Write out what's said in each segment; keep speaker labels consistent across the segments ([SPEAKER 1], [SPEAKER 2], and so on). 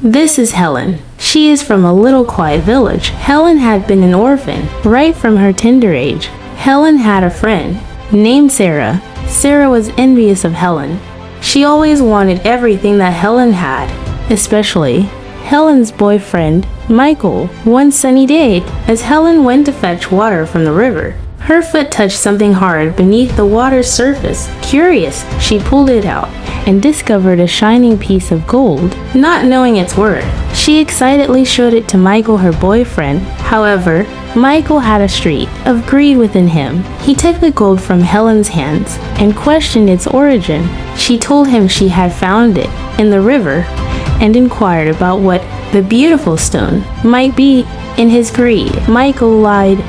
[SPEAKER 1] This is Helen. She is from a little quiet village. Helen had been an orphan right from her tender age. Helen had a friend named Sarah. Sarah was envious of Helen. She always wanted everything that Helen had, especially Helen's boyfriend, Michael. One sunny day, as Helen went to fetch water from the river, her foot touched something hard beneath the water's surface. Curious, she pulled it out and discovered a shining piece of gold. Not knowing its worth, she excitedly showed it to Michael, her boyfriend. However, Michael had a streak of greed within him. He took the gold from Helen's hands and questioned its origin. She told him she had found it in the river and inquired about what the beautiful stone might be. In his greed, Michael lied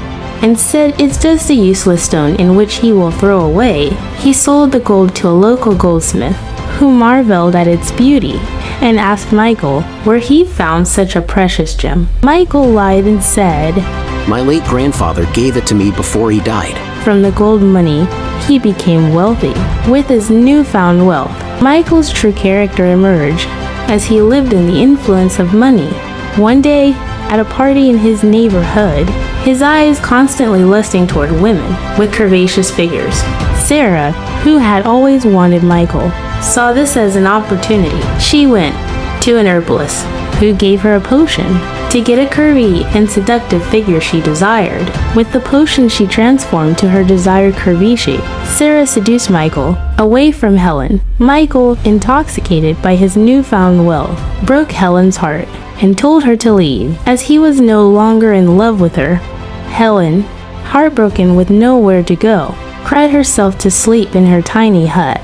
[SPEAKER 1] and said it's just a useless stone in which he will throw away. He sold the gold to a local goldsmith who marveled at its beauty and asked Michael where he found such a precious gem. Michael lied and said,
[SPEAKER 2] "My late grandfather gave it to me before he died."
[SPEAKER 1] From the gold money, he became wealthy. With his newfound wealth, Michael's true character emerged as he lived in the influence of money. One day, at a party in his neighborhood, his eyes constantly lusting toward women with curvaceous figures. Sarah, who had always wanted Michael, saw this as an opportunity. She went to an herbalist who gave her a potion to get a curvy and seductive figure she desired. With the potion, she transformed to her desired curvy shape. Sarah seduced Michael away from Helen. Michael, intoxicated by his newfound wealth, broke Helen's heart and told her to leave as he was no longer in love with her. Helen, heartbroken with nowhere to go, cried herself to sleep in her tiny hut.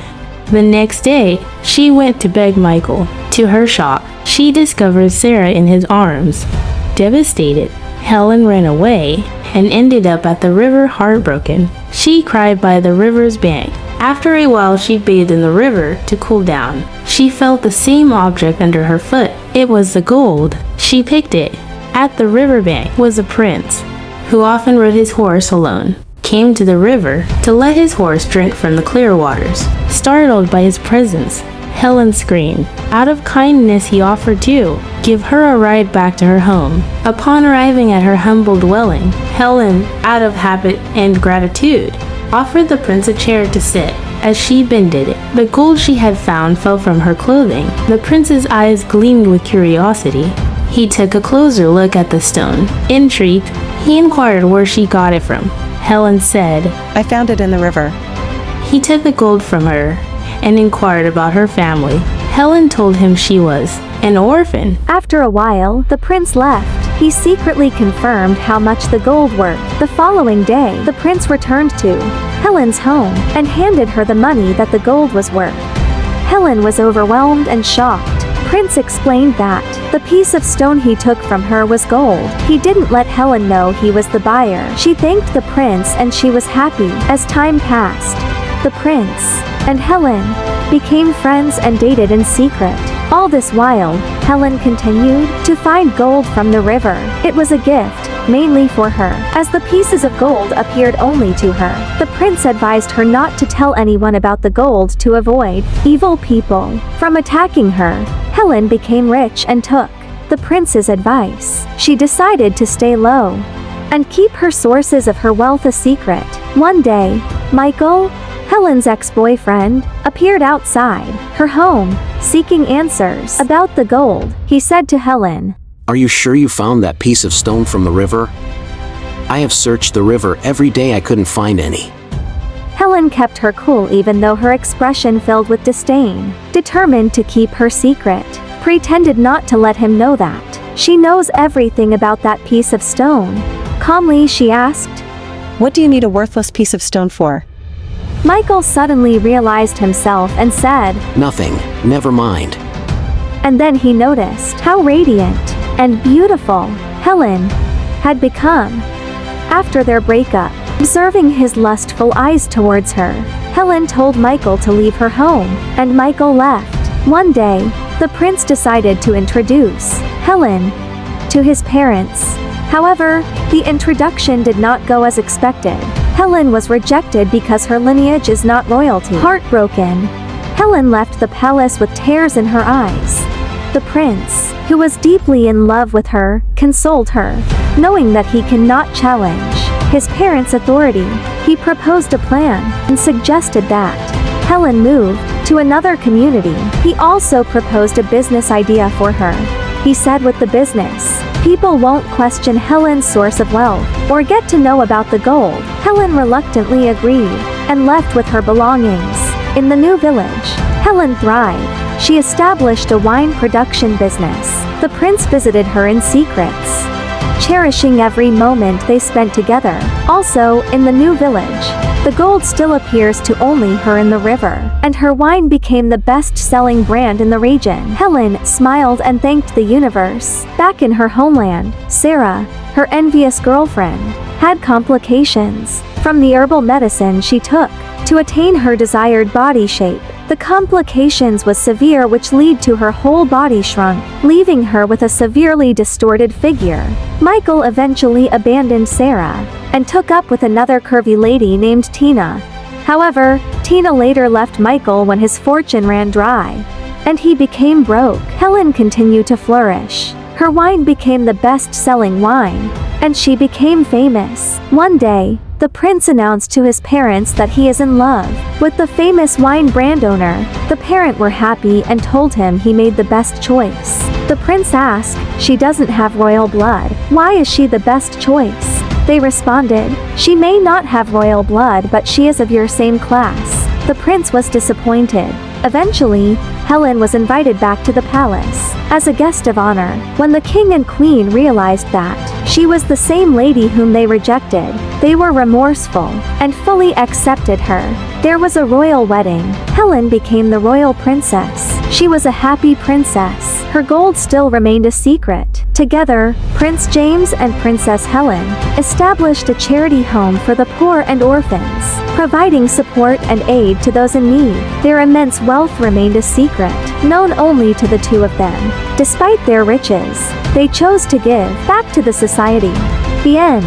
[SPEAKER 1] The next day, she went to beg Michael to her shop. She discovered Sarah in his arms. Devastated, Helen ran away and ended up at the river heartbroken. She cried by the river's bank. After a while, she bathed in the river to cool down. She felt the same object under her foot. It was the gold. She picked it. At the riverbank was a prince who often rode his horse alone. Came to the river to let his horse drink from the clear waters. Startled by his presence, Helen screamed. Out of kindness, he offered to give her a ride back to her home. Upon arriving at her humble dwelling, Helen, out of habit and gratitude, offered the prince a chair to sit. As she bended it, the gold she had found fell from her clothing. The prince's eyes gleamed with curiosity. He took a closer look at the stone. Intrigued, he inquired where she got it from. Helen said,
[SPEAKER 3] "I found it in the river."
[SPEAKER 1] He took the gold from her and inquired about her family. Helen told him she was an orphan.
[SPEAKER 4] After a while, the prince left. He secretly confirmed how much the gold worth. The following day, the prince returned to Helen's home and handed her the money that the gold was worth. Helen was overwhelmed and shocked. Prince explained that the piece of stone he took from her was gold. He didn't let Helen know he was the buyer. She thanked the prince and she was happy. As time passed, the prince and Helen became friends and dated in secret. All this while, Helen continued to find gold from the river. It was a gift, mainly for her, as the pieces of gold appeared only to her. The prince advised her not to tell anyone about the gold to avoid evil people from attacking her. Helen became rich and took the prince's advice. She decided to stay low and keep her sources of her wealth a secret. One day, Michael, Helen's ex-boyfriend, appeared outside her home, seeking answers about the gold. He said to Helen,
[SPEAKER 2] "Are you sure you found that piece of stone from the river? I have searched the river every day, I couldn't find any."
[SPEAKER 4] Helen kept her cool even though her expression filled with disdain. Determined to keep her secret, pretended not to let him know that she knows everything about that piece of stone. Calmly, she asked,
[SPEAKER 3] "What do you need a worthless piece of stone for?"
[SPEAKER 4] Michael suddenly realized himself and said,
[SPEAKER 2] "Nothing, never mind."
[SPEAKER 4] And then he noticed how radiant and beautiful Helen had become after their breakup. Observing his lustful eyes towards her, Helen told Michael to leave her home, and Michael left. One day, the prince decided to introduce Helen to his parents. However, the introduction did not go as expected. Helen was rejected because her lineage is not royalty. Heartbroken, Helen left the palace with tears in her eyes. The prince, who who was deeply in love with her, consoled her. Knowing that he cannot challenge his parents' authority, he proposed a plan and suggested that Helen move to another community. He also proposed a business idea for her. He said with the business, people won't question Helen's source of wealth or get to know about the gold. Helen reluctantly agreed and left with her belongings. In the new village, Helen thrived. She established a wine production business. The prince visited her in secrets, cherishing every moment they spent together. Also, in the new village, the gold still appears to only her in the river, and her wine became the best-selling brand in the region. Helen smiled and thanked the universe. Back in her homeland, Sarah, her envious girlfriend, had complications from the herbal medicine she took to attain her desired body shape. The complications was severe, which led to her whole body shrunk, leaving her with a severely distorted figure. Michael eventually abandoned Sarah and took up with another curvy lady named Tina. However, Tina later left Michael when his fortune ran dry, and he became broke. Helen continued to flourish. Her wine became the best-selling wine, and she became famous. One day, the prince announced to his parents that he is in love with the famous wine brand owner. The parents were happy and told him he made the best choice. The prince asked, "She doesn't have royal blood. Why is she the best choice?" They responded, "She may not have royal blood, but she is of your same class." The prince was disappointed. Eventually, Helen was invited back to the palace as a guest of honor. When the king and queen realized that she was the same lady whom they rejected, they were remorseful and fully accepted her. There was a royal wedding. Helen became the royal princess. She was a happy princess. Her gold still remained a secret. Together, Prince James and Princess Helen established a charity home for the poor and orphans, providing support and aid to those in need. Their immense wealth remained a secret, known only to the two of them. Despite their riches, they chose to give back to the society. The end.